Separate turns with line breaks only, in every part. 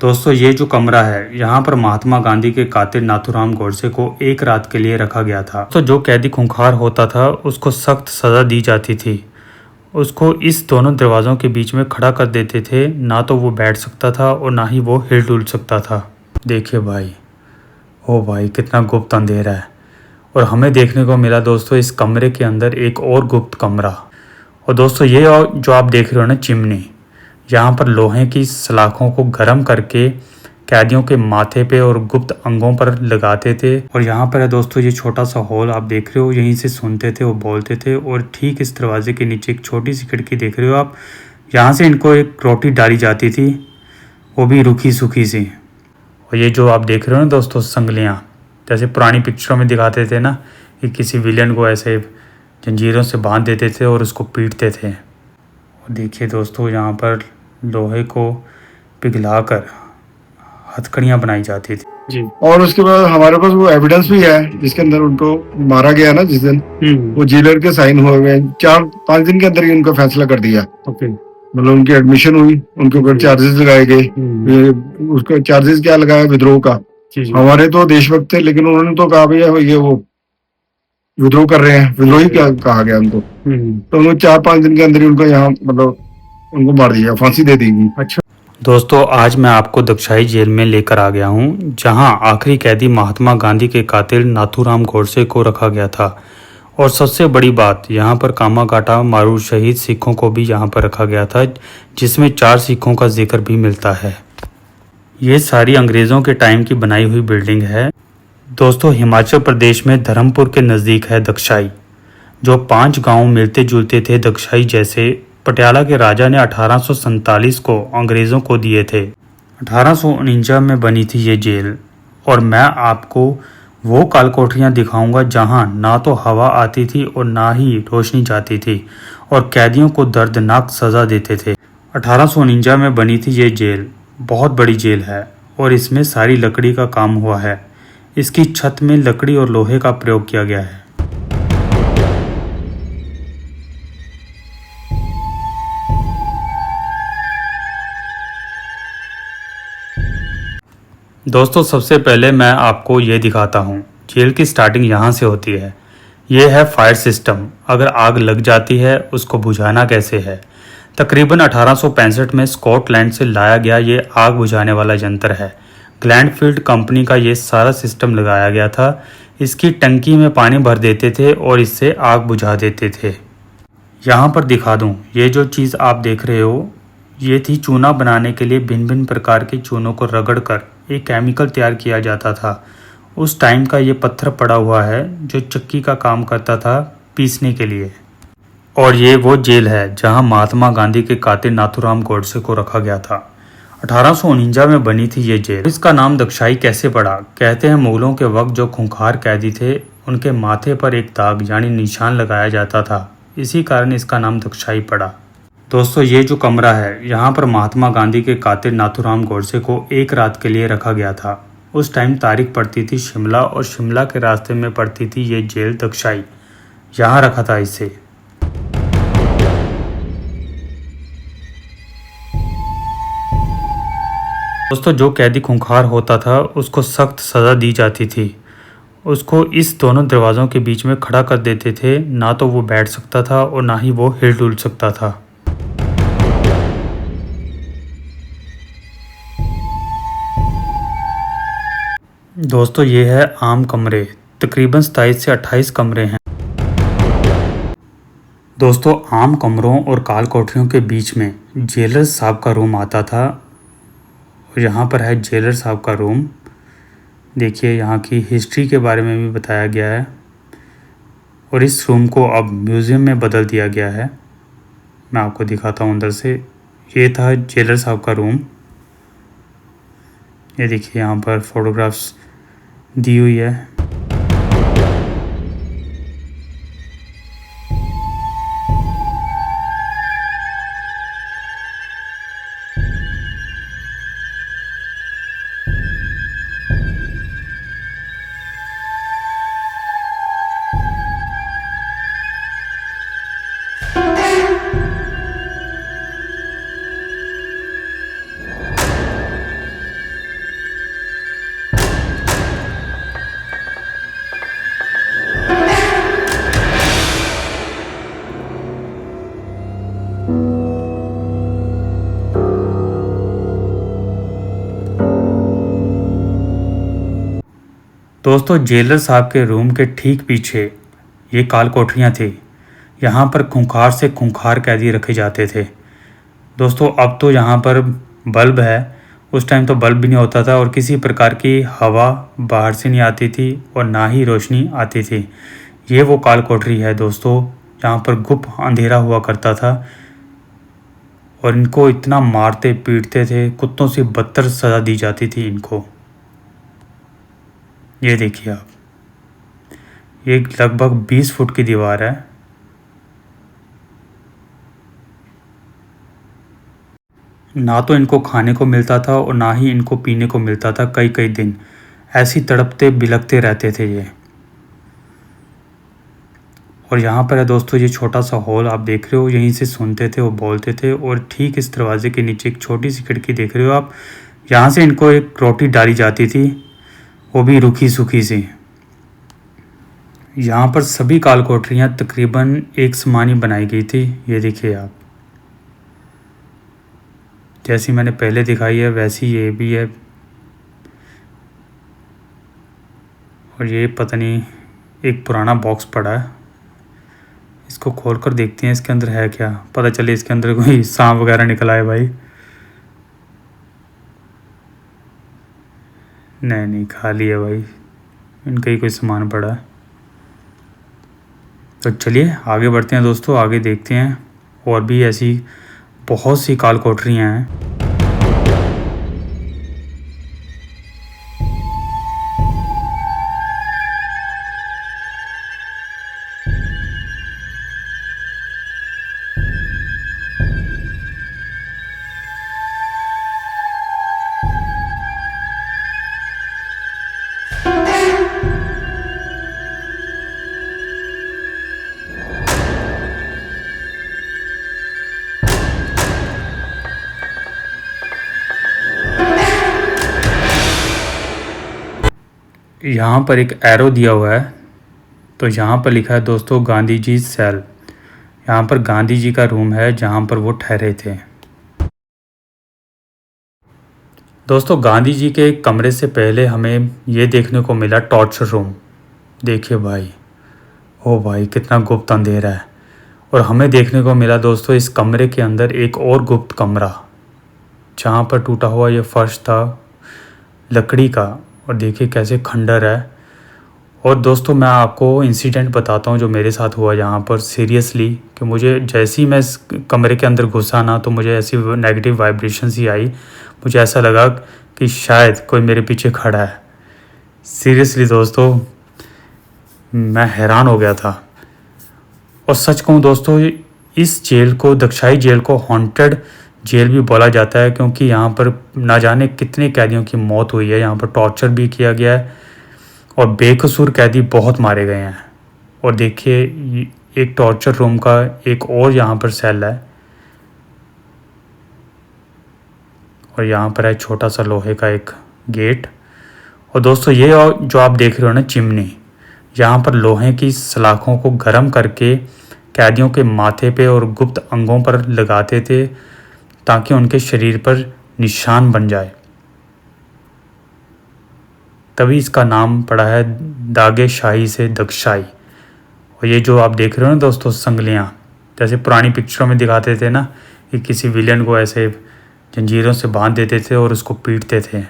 दोस्तों ये जो कमरा है यहाँ पर महात्मा गांधी के कातिल नाथूराम गोडसे को एक रात के लिए रखा गया था। तो जो कैदी खूंखार होता था उसको सख्त सज़ा दी जाती थी। उसको इस दोनों दरवाज़ों के बीच में खड़ा कर देते थे, ना तो वो बैठ सकता था और ना ही वो हिल डुल सकता था। देखिए भाई, ओ भाई कितना गुप्त अंधेरा है। और हमें देखने को मिला दोस्तों इस कमरे के अंदर एक और गुप्त कमरा। और दोस्तों ये जो आप देख रहे हो ना चिमनी, यहाँ पर लोहे की सलाखों को गर्म करके कैदियों के माथे पे और गुप्त अंगों पर लगाते थे। और यहाँ पर है दोस्तों ये छोटा सा हॉल आप देख रहे हो, यहीं से सुनते थे और बोलते थे। और ठीक इस दरवाजे के नीचे एक छोटी सी खिड़की देख रहे हो आप, यहाँ से इनको एक रोटी डाली जाती थी, वो भी रूखी सूखी सी। और ये जो आप देख रहे हो ना दोस्तों संगलियाँ, जैसे पुरानी पिक्चरों में दिखाते थे ना कि किसी विलेन को ऐसे जंजीरों से बांध देते थे और उसको पीटते थे। और देखिए दोस्तों यहाँ पर लोहे को पिघलाकर हथकड़ियाँ बनाई जाती थी
जी। और उसके बाद हमारे पास वो एविडेंस भी है जिसके अंदर उनको मारा गया ना जिस दिन, वो जेलर के साइन हुए हुए 4-5 दिन के अंदर ही उनका फैसला कर दिया। मतलब उनकी एडमिशन हुई, उनके ऊपर चार्जेस लगाए गए। उसका चार्जेस क्या लगाया, विद्रोह का। हमारे तो देशभक्त थे लेकिन उन्होंने तो कहा भैया ये वो विद्रोह कर रहे हैं, विद्रोही क्या कहा गया उनको। तो उन्होंने 4-5 दिन के अंदर ही उनको यहाँ मतलब उनको मार दिया, फांसी दे दी। अच्छा
दोस्तों, आज मैं आपको दक्षाई जेल में लेकर आ गया हूँ, जहाँ आखिरी कैदी महात्मा गांधी के कातिल नाथूराम गोडसे को रखा गया था। और सबसे बड़ी बात, यहाँ पर कामागाटा मारू शहीद सिखों को भी यहाँ पर रखा गया था, जिसमें 4 सिखों का जिक्र भी मिलता है। ये सारी अंग्रेज़ों के टाइम की बनाई हुई बिल्डिंग है। दोस्तों हिमाचल प्रदेश में धर्मपुर के नज़दीक है दक्षाई, जो 5 गांव मिलते जुलते थे दक्षाई जैसे। पटियाला के राजा ने 1847 को अंग्रेज़ों को दिए थे। 1849 में बनी थी ये जेल। और मैं आपको वो कालकोठरियाँ दिखाऊंगा जहां ना तो हवा आती थी और ना ही रोशनी जाती थी, और कैदियों को दर्दनाक सज़ा देते थे। 1849 में बनी थी ये जेल, बहुत बड़ी जेल है और इसमें सारी लकड़ी का काम हुआ है। इसकी छत में लकड़ी और लोहे का प्रयोग किया गया है। दोस्तों सबसे पहले मैं आपको ये दिखाता हूँ, जेल की स्टार्टिंग यहाँ से होती है। ये है फायर सिस्टम, अगर आग लग जाती है उसको बुझाना कैसे है। तकरीबन 1865 में स्कॉटलैंड से लाया गया ये आग बुझाने वाला यंत्र है। ग्लैंडफील्ड कंपनी का ये सारा सिस्टम लगाया गया था। इसकी टंकी में पानी भर देते थे और इससे आग बुझा देते थे। यहाँ पर दिखा दूँ, ये जो चीज़ आप देख रहे हो, ये थी चूना बनाने के लिए भिन्न भिन्न प्रकार के चूनों को रगड़कर एक केमिकल तैयार किया जाता था। उस टाइम का ये पत्थर पड़ा हुआ है जो चक्की का काम करता था पीसने के लिए। और ये वो जेल है जहां महात्मा गांधी के कातिल नाथूराम गोडसे को रखा गया था। 1849 में बनी थी ये जेल। इसका नाम दक्षाई कैसे पड़ा? कहते हैं मुगलों के वक्त जो खूंखार कैदी थे उनके माथे पर एक दाग यानी निशान लगाया जाता था, इसी कारण इसका नाम दक्षाई पड़ा। दोस्तों ये जो कमरा है यहाँ पर महात्मा गांधी के कातिल नाथूराम गोडसे को एक रात के लिए रखा गया था। उस टाइम तारीख पड़ती थी शिमला और शिमला के रास्ते में पड़ती थी ये जेल दक्षाई, यहाँ रखा था इसे। दोस्तों जो कैदी खूंखार होता था उसको सख्त सज़ा दी जाती थी। उसको इस दोनों दरवाज़ों के बीच में खड़ा कर देते थे, ना तो वो बैठ सकता था और ना ही वो हिल डुल सकता था। दोस्तों ये है आम कमरे, तकरीबन 27 से 28 कमरे हैं। दोस्तों आम कमरों और काल कोठरियों के बीच में जेलर साहब का रूम आता था। और यहाँ पर है जेलर साहब का रूम। देखिए यहाँ की हिस्ट्री के बारे में भी बताया गया है। और इस रूम को अब म्यूज़ियम में बदल दिया गया है। मैं आपको दिखाता हूँ अंदर से। ये था जेलर साहब का रूम। ये देखिए यहाँ पर फोटोग्राफ्स दी हुई है। दोस्तों जेलर साहब के रूम के ठीक पीछे ये काल कोठरियाँ थी। यहाँ पर खूंखार से खूंखार कैदी रखे जाते थे। दोस्तों अब तो यहाँ पर बल्ब है, उस टाइम तो बल्ब भी नहीं होता था और किसी प्रकार की हवा बाहर से नहीं आती थी और ना ही रोशनी आती थी। ये वो काल कोठरी है दोस्तों, जहाँ पर गुप्त अंधेरा हुआ करता था और इनको इतना मारते पीटते थे, कुत्तों से बदतर सज़ा दी जाती थी इनको। ये देखिए आप, ये लगभग 20 फुट की दीवार है। ना तो इनको खाने को मिलता था और ना ही इनको पीने को मिलता था। कई कई दिन ऐसी तड़पते बिलखते रहते थे ये। और यहाँ पर है दोस्तों ये छोटा सा हॉल आप देख रहे हो, यहीं से सुनते थे वो बोलते थे। और ठीक इस दरवाजे के नीचे एक छोटी सी खिड़की देख रहे हो आप, यहाँ से इनको एक रोटी डाली जाती थी, वो भी रूखी सूखी सी। यहाँ पर सभी काल कोठरियाँ तकरीबन एक समान ही बनाई गई थी। ये देखिए आप, जैसी मैंने पहले दिखाई है वैसी ये भी है। और ये पता नहीं एक पुराना बॉक्स पड़ा है, इसको खोल कर देखते हैं इसके अंदर है क्या। पता चले इसके अंदर कोई सांप वगैरह निकला है भाई। नहीं खाली है भाई, इनका ही कोई सामान पड़ा है। तो चलिए आगे बढ़ते हैं दोस्तों, आगे देखते हैं और भी ऐसी बहुत सी काल कोठरियाँ हैं। यहाँ पर एक एरो दिया हुआ है, तो यहाँ पर लिखा है दोस्तों गांधी जी सेल। यहाँ पर गांधी जी का रूम है जहाँ पर वो ठहरे थे। दोस्तों गांधी जी के कमरे से पहले हमें ये देखने को मिला टॉर्चर रूम। देखिए भाई, ओ भाई कितना गुप्त अंधेरा है। और हमें देखने को मिला दोस्तों इस कमरे के अंदर एक और गुप्त कमरा, जहाँ पर टूटा हुआ ये फर्श था लकड़ी का, और देखिए कैसे खंडर है। और दोस्तों मैं आपको इंसिडेंट बताता हूँ जो मेरे साथ हुआ यहाँ पर सीरियसली, कि मुझे जैसे ही मैं इस कमरे के अंदर घुसा ना, तो मुझे ऐसी नेगेटिव वाइब्रेशंस ही आई। मुझे ऐसा लगा कि शायद कोई मेरे पीछे खड़ा है। सीरियसली दोस्तों मैं हैरान हो गया था। और सच कहूँ दोस्तों, इस जेल को, दक्षाई जेल को हॉन्टेड जेल भी बोला जाता है, क्योंकि यहाँ पर ना जाने कितने कैदियों की मौत हुई है। यहाँ पर टॉर्चर भी किया गया है और बेकसूर कैदी बहुत मारे गए हैं। और देखिए एक टॉर्चर रूम का एक और यहाँ पर सेल है, और यहाँ पर है छोटा सा लोहे का एक गेट। और दोस्तों ये जो आप देख रहे हो ना चिमनी, यहाँ पर लोहे की सलाखों को गर्म करके कैदियों के माथे पे और गुप्त अंगों पर लगाते थे, ताकि उनके शरीर पर निशान बन जाए। तभी इसका नाम पड़ा है दागे शाही से दक्षाई। और ये जो आप देख रहे हो ना दोस्तों संगलियाँ, जैसे पुरानी पिक्चरों में दिखाते थे ना कि किसी विलेन को ऐसे जंजीरों से बांध देते थे और उसको पीटते थे,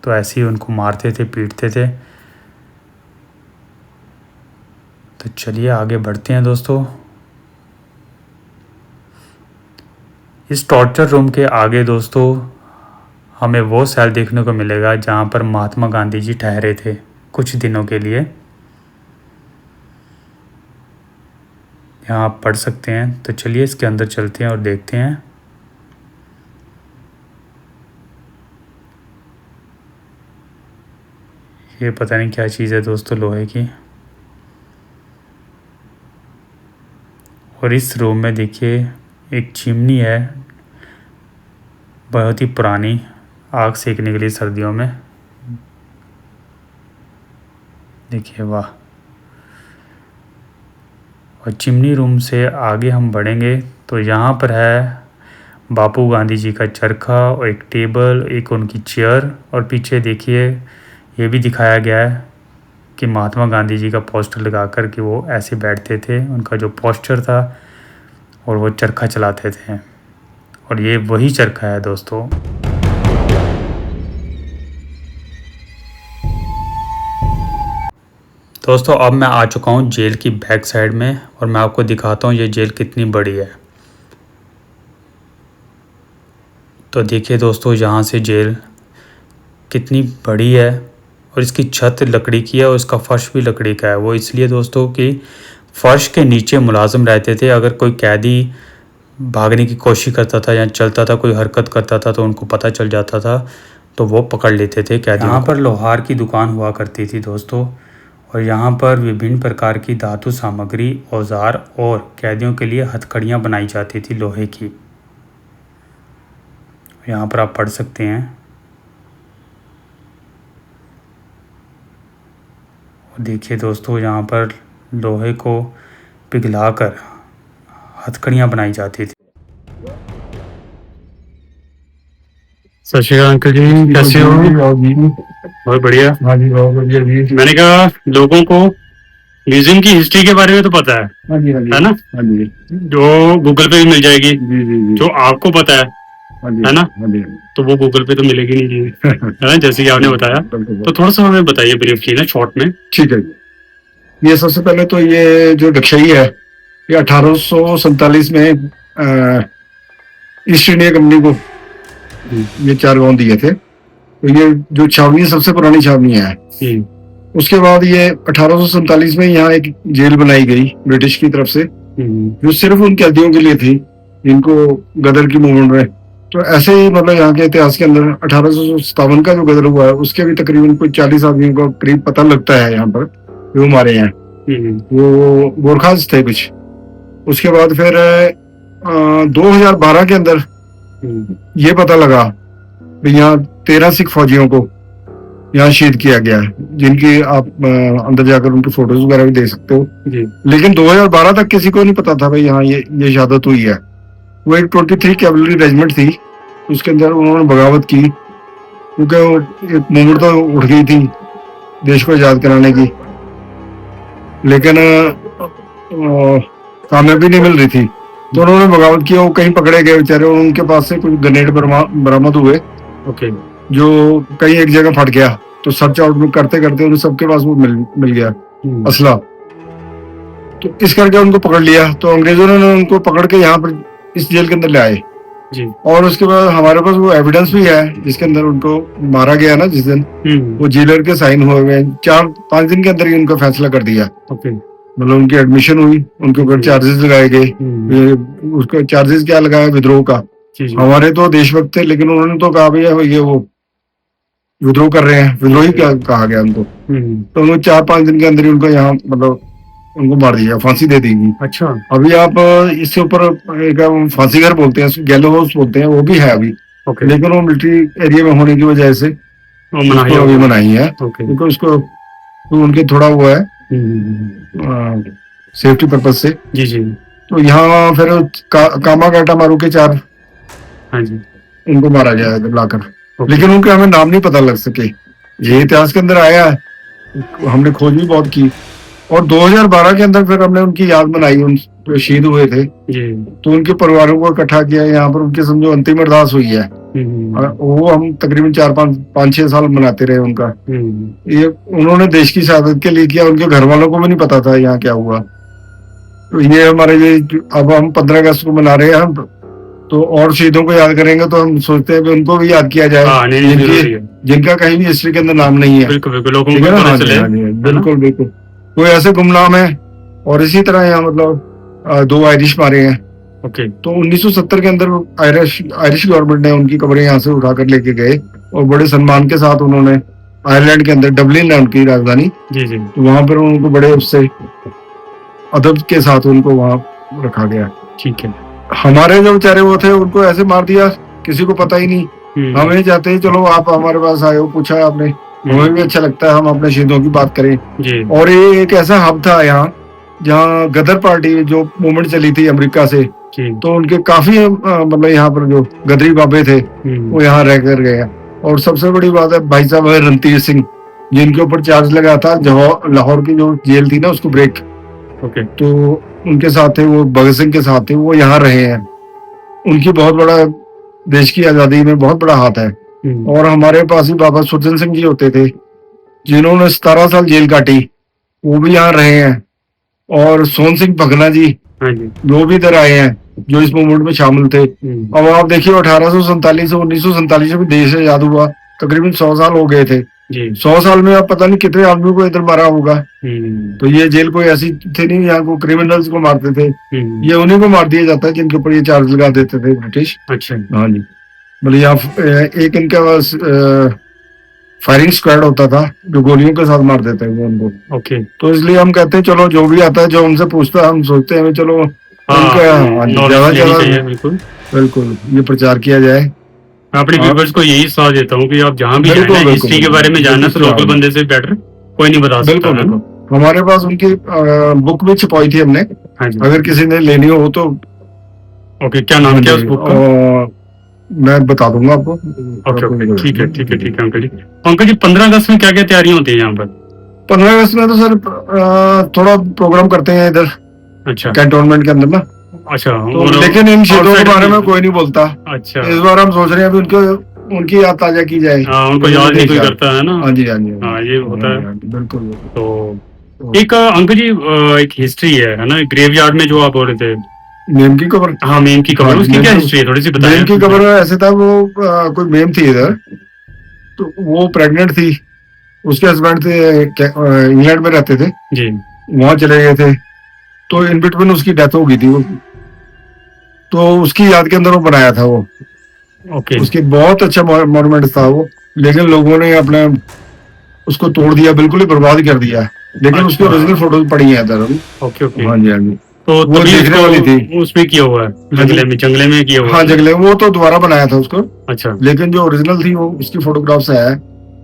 तो ऐसे ही उनको मारते थे, पीटते थे। तो चलिए आगे बढ़ते हैं दोस्तों। इस टॉर्चर रूम के आगे दोस्तों हमें वो सेल देखने को मिलेगा जहाँ पर महात्मा गांधी जी ठहरे थे कुछ दिनों के लिए। यहाँ आप पढ़ सकते हैं। तो चलिए इसके अंदर चलते हैं और देखते हैं। ये पता नहीं क्या चीज़ है दोस्तों, लोहे की। और इस रूम में देखिए एक चिमनी है, बहुत ही पुरानी, आग सेकने के लिए सर्दियों में। देखिए वाह। और चिमनी रूम से आगे हम बढ़ेंगे तो यहाँ पर है बापू गांधी जी का चरखा और एक टेबल, एक उनकी चेयर। और पीछे देखिए ये भी दिखाया गया है कि महात्मा गांधी जी का पोस्टर लगा कर कि वो ऐसे बैठते थे, उनका जो पोस्टर था, और वो चरखा चलाते थे। और ये वही चरखा है दोस्तों। दोस्तों अब मैं आ चुका हूँ जेल की बैक साइड में और मैं आपको दिखाता हूँ ये जेल कितनी बड़ी है। तो देखिए दोस्तों यहाँ से जेल कितनी बड़ी है और इसकी छत लकड़ी की है और इसका फर्श भी लकड़ी का है। वो इसलिए दोस्तों कि फर्श के नीचे मुलाजिम रहते थे। अगर कोई कैदी भागने की कोशिश करता था या चलता था, कोई हरकत करता था तो उनको पता चल जाता था, तो वो पकड़ लेते थे कैदियों को। यहाँ पर लोहार की दुकान हुआ करती थी दोस्तों, और यहाँ पर विभिन्न प्रकार की धातु सामग्री, औजार और कैदियों के लिए हथकड़ियाँ बनाई जाती थी लोहे की। यहाँ पर आप पढ़ सकते हैं। और देखिए दोस्तों यहाँ पर लोहे को पिघलाकर हथकड़ियाँ बनाई जाती थी।
सत श्री अकाल अंकल जी, कैसे हो? बहुत बढ़िया।
हाँ जी, बहुत बढ़िया जी।
मैंने कहा लोगों को म्यूजियम की हिस्ट्री के बारे में तो पता है,
हाँ जी, हाँ जी,
है ना?
हाँ जी,
जो गूगल पे भी मिल जाएगी,
जी जी जी,
जो आपको पता है
हाँ जी,
है ना?
हाँ जी,
तो वो गूगल पे तो मिलेगी नहीं जी, है ना? जैसे कि आपने बताया, तो थोड़ा सा हमें बताइए ब्रीफली ना, शॉर्ट में।
ठीक है जी। ये सबसे पहले तो ये जो दक्षई है, ये 1847 में ईस्ट इंडिया कंपनी को ये 4 गांव दिए थे। तो ये जो छावनी सबसे पुरानी छावनी है। उसके बाद ये 1847 में यहाँ एक जेल बनाई गई ब्रिटिश की तरफ से, जो सिर्फ उन कैदियों के लिए थी जिनको गदर की मूवमेंट में। तो ऐसे ही मतलब यहाँ के इतिहास के अंदर 1857 का जो गदर हुआ है उसके भी तकरीबन कोई 40 आदमियों का करीब पता लगता है यहाँ पर, जो हमारे यहाँ वो गोरखाज थे कुछ। उसके बाद फिर 2012 के अंदर ये पता लगा कि यहाँ 13 सिख फौजियों को यहाँ शहीद किया गया है, जिनकी आप अंदर जाकर उनकी फोटोज वगैरह भी देख सकते हो
जी।
लेकिन 2012 तक किसी को नहीं पता था भाई यहाँ ये शहादत हुई है। वो एक 23 कैवलरी रेजिमेंट थी, उसके अंदर उन्होंने बगावत की, क्योंकि एक मूवमेंट तो उठ गई थी देश को आजाद कराने की, लेकिन कामयाबी नहीं मिल रही थी। तो उन्होंने बगावत की, वो कहीं पकड़े गए बेचारे, उनके पास से कुछ ग्रेनेड बरामद हुए,
ओके,
जो कहीं एक जगह फट गया। तो सर्च आउट करते करते उन्हें सबके पास वो मिल गया असला। तो इस करके उनको पकड़ लिया। तो अंग्रेजों ने उनको पकड़ के यहाँ पर इस जेल के अंदर ले आए
जी।
और उसके बाद हमारे पास वो एविडेंस भी है जिसके अंदर उनको मारा गया ना जिस दिन, वो जेलर के साइन हुए हुए। 4-5 दिन के अंदर ही उनका फैसला कर दिया।
ओके,
मतलब उनकी एडमिशन हुई, उनके ऊपर चार्जेस लगाए गए। उसका चार्जेस क्या लगाया, विद्रोह का। हमारे तो देशभक्त थे, लेकिन उन्होंने तो कहा भैया ये वो विद्रोह कर रहे हैं, विद्रोही क्या कहा गया उनको। तो उन्होंने 4-5 दिन के अंदर ही उनको यहाँ मतलब उनको मार दिया, फांसी दे दी गई।
अच्छा,
अभी आप इससे ऊपर एक फांसी घर बोलते हैं, गैलो हाउस बोलते हैं, वो भी है अभी।
ओके,
लेकिन वो मिलिट्री एरिया में होने की वजह से अभी मनाही है, क्योंकि उसको तो उनके थोड़ा वो है सेफ्टी पर्पज से।
जी जी।
तो यहाँ फिर कामा काटा मारू के 4
हाँ जी,
उनको मारा गया लाकर, लेकिन उनके हमें नाम नहीं पता लग सके। ये इतिहास के अंदर आया है, हमने खोज भी बहुत की। और 2012 के अंदर फिर हमने उनकी याद मनाई, उन जो शहीद हुए थे
जी।
तो उनके परिवारों को इकट्ठा किया यहाँ पर, उनके समझो अंतिम अरदास हुई है। वो हम तकरीबन 4-5-6 साल मनाते रहे उनका। ये उन्होंने देश की शहादत के लिए किया, उनके घर वालों को भी नहीं पता था यहाँ क्या हुआ। तो ये हमारे ये अब हम 15 अगस्त को मना रहे हैं हम, तो और शहीदों को याद करेंगे तो हम सोचते हैं कि उनको भी याद किया जाए, जिनका कहीं भी हिस्ट्री के अंदर नाम नहीं है। बिल्कुल बिल्कुल, कोई ऐसे गुमनाम है। और इसी तरह यहाँ मतलब 2 आयरिश मारे हैं।
ओके,
तो 1970 के अंदर आयरिश गवर्नमेंट ने उनकी कब्रें यहाँ से उठाकर लेके गए और बड़े सम्मान के साथ उन्होंने आयरलैंड के अंदर, डबलिन है उनकी राजधानी,
जी जी,
तो वहां पर उनको बड़े उससे अदब के साथ उनको वहां रखा गया।
ठीक है।
हमारे जो बेचारे वो थे उनको ऐसे मार दिया, किसी को पता ही नहीं। हमें चाहते हैं चलो आप हमारे पास आए हो, पूछा आपने, हमें भी अच्छा लगता है हम अपने शहीदों की बात करें जी। और ये एक ऐसा हब था यहाँ जहाँ गदर पार्टी जो मूवमेंट चली थी अमेरिका से, तो उनके काफी मतलब यहाँ पर जो गदरी बाबे थे वो यहाँ रह कर गए। और सबसे बड़ी बात है भाई साहब है रणधीर सिंह, जिनके ऊपर चार्ज लगा था लाहौर की जो जेल थी ना उसको ब्रेक,
ओके
तो उनके साथ थे, वो भगत सिंह के साथ थे, वो यहाँ रहे हैं। उनकी बहुत बड़ा देश की आजादी में बहुत बड़ा हाथ है। और हमारे पास ही बाबा सुरजन सिंह जी होते थे जिन्होंने 17 साल जेल काटी, वो भी यहाँ रहे हैं। और सोहन सिंह भगना जी
हाँ जी
वो भी इधर आए हैं जो इस मूवमेंट में शामिल थे। अब आप देखिए 1847 से 1947 में देश आजाद हुआ, तकरीबन 100 साल हो गए थे।
जी
100 साल में आप पता नहीं कितने आदमी को इधर मारा होगा। तो ये जेल कोई ऐसी थी नहीं यहाँ को क्रिमिनल्स को मारते थे, ये उन्हीं को मार दिया जाता है जिनके ऊपर ये चार्ज लगा देते थे ब्रिटिश।
अच्छा
हाँ जी, मतलब यहाँ एक इनके पास फायरिंग स्क्वाड होता था जो गोलियों के साथ मार देते थे उनको।
ओके
तो इसलिए हम कहते हैं चलो जो भी आता है जो हमसे पूछता है हम सोचते हैं चलो उनका हाँ जी,
नॉलेज
ज्यादा
लेनी
से
चाहिए
ज्यादा
बिल्कुल।
बिल्कुल ये प्रचार किया जाए।
मैं अपने
हाँ।
व्यूवर्स को यही सलाह देता हूँ कि आप जहाँ भी जाए
बिल्कुल,
ना
बिल्कुल,
हिस्ट्री के बारे में जानना तो
बिल्कुल,
लोकल बंदे से बेटर कोई नहीं बता सकता
बिल्कुल
है ना।
बिल्कुल। हमारे पास उनकी बुक भी छपाई थी हमने,
हाँ जी
अगर किसी ने लेनी हो तो।
ओके क्या नाम क्या उस बुक का?
मैं बता दूंगा आपको।
ओके ओके ठीक है ठीक है ठीक है अंकल जी। अंकल जी 15 अगस्त में क्या क्या तैयारियां होती है यहाँ पर?
15 अगस्त में तो सर थोड़ा प्रोग्राम करते हैं इधर
अच्छा
कैंटोनमेंट के अंदर ना,
अच्छा
तो लेकिन इन चीजों के बारे में कोई नहीं बोलता।
अच्छा
इस बार हम सोच रहे हैं अभी उनकी याद ताजा की जाए।
हाँ उनको याद नहीं कोई करता है ना।
हाँ जी हाँ जी
हाँ ये होता है।
बिल्कुल।
तो एक अंकल जी एक हिस्ट्री है ना ग्रेवयार्ड में जो आप बोल रहे थे
मेम की कब्र।
हाँ मेम की कब्र
हाँ,
उसकी
मेम
क्या
की-
हिस्ट्री है थोड़ी सी बताएं।
मेम की कब्र ऐसे था, वो कोई मेम थी इधर, तो वो प्रेग्नेंट थी, उसके हस्बैंड थे इंग्लैंड में रहते थे,
जी
वहां चले गए थे, तो इन बिटवीन उसकी डेथ हो गई थी वो, तो उसकी याद के अंदर वो बनाया था वो।
ओके
उसकी बहुत अच्छा मॉन्यूमेंट था वो, लेकिन लोगों ने अपने उसको तोड़ दिया, बिल्कुल ही बर्बाद कर दिया। लेकिन उसकी
अच्छा।
ओरिजिनल फोटोज पड़ी हैं इधर अभी।
ओके ओके
हाँ जी हाँ जी।
तो
वो
तभी
देखने
उसको
वाली थी।
उसमें किया हुआ है जंगले में किया हुआ
हाँ
है।
जंगले, वो तो दोबारा बनाया था उसको,
अच्छा
लेकिन जो ओरिजिनल थी वो उसकी फोटोग्राफ्स है।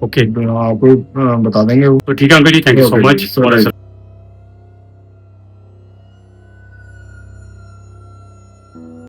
ओके
आपको बता देंगे वो।
तो ठीक है uncle ji thank you so
Okay,
much
so nice.